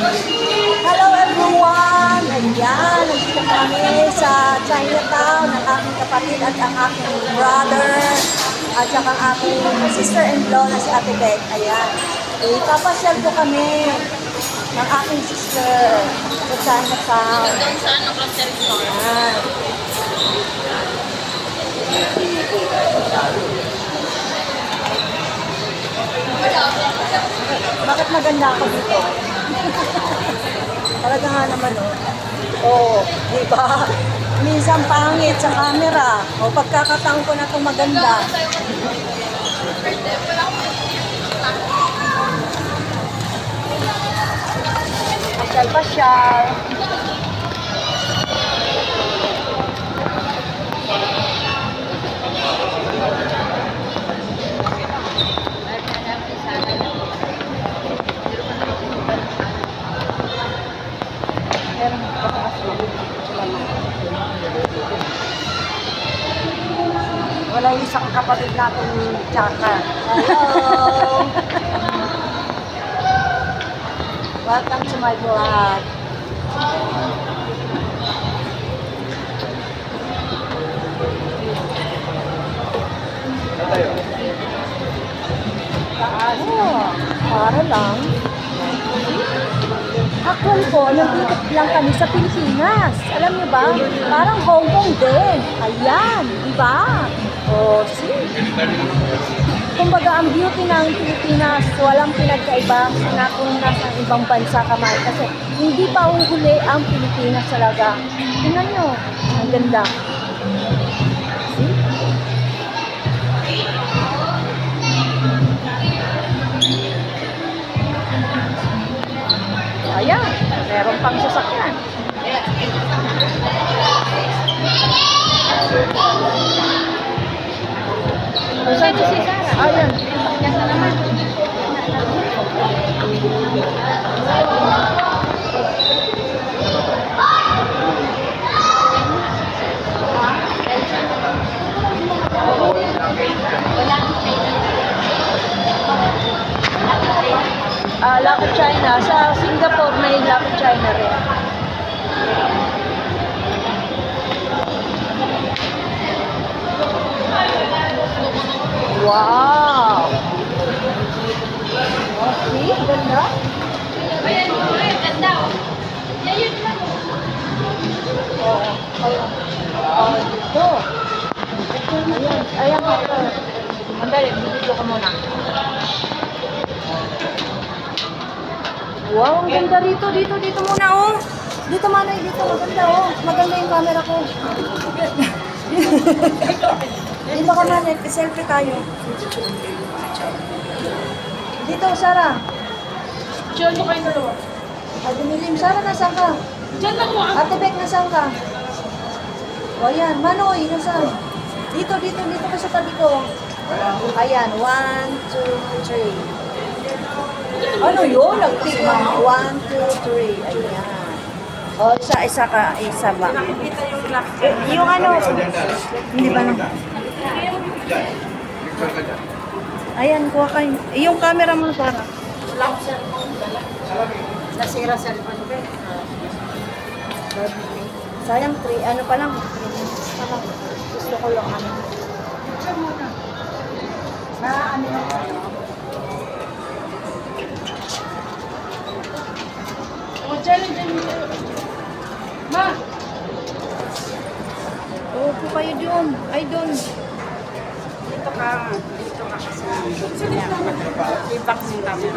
Hello everyone! Ayan, nandito kami sa Chinatown ng aking kapatid at ang aking brother at saka ang aking sister-in-law na si Ate Beth. Ayan, ipapasyal po kami ng aking sister sa Chinatown. Doon sa ano, grocery store. Ayan. Bakit maganda ako dito? Talaga nga naman, oh. Oo, di ba? Minsan pangit sa camera. O, pagkakataon ko na itong maganda. Pasyal-pasyal. Wala yung isang kapatid natin tsaka. Hello! Welcome to my vlog. Oh, para lang. Actually po, nandito lang kami sa Pilipinas. Alam niyo ba? Parang Hong Kong din. Ayan, di ba? Oh, see? Kumbaga, ang beauty ng Pilipinas, walang pinagkaiba na kung nasa ibang bansa ka man. Kasi hindi pa uhuli ang Pilipinas talaga. Tingnan nyo, ang ganda. See? Ayan, meron pang sasakyan. Saan si Sarah? Ayan. Nasa naman. Lucky China. Sa Singapore may Lucky China rin. Wow! Okay, ganda. Ayan, ganda. Ayan lang. Oo. Dito. Ayan. Ayan ako. Andali, bibidyo ka muna. Wow, ang ganda rito. Dito muna, oh. Dito, manay, dito. Maganda, oh. Maganda yung camera ko. Dito ka, manay. Selfie tayo. Dito, Sarah. Diyan mo kayo dalawa. Ay, dumilim. Sarah, nasaan ka? Diyan lang mo. Ate Beck, nasaan ka? O, ayan. Manoy, nasaan? Dito ka sa tabi ko. Ayan, 1, 2, 3. Ano yun? Nagtigman. 1, 2, 3. Ayan. O, isa ba? Yung ano? Hindi ba na? Ayan, kuha kayo. Yung camera mo, Sarah. Nasira cellphone ko. Sayang, 3. Ano pa lang? Gusto ko lang ano. Ano na? O, dyan. Ma! Opo kayo doon. Ay, doon. Dito ka kasi. Feedback mo kami.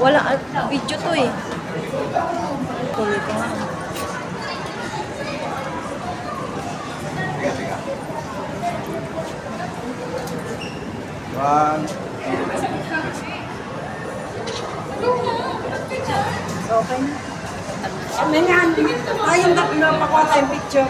Wala, video to eh. Tuloy ko nga. Okay na. Ano yan? Ayun na, pakuha tayong picture.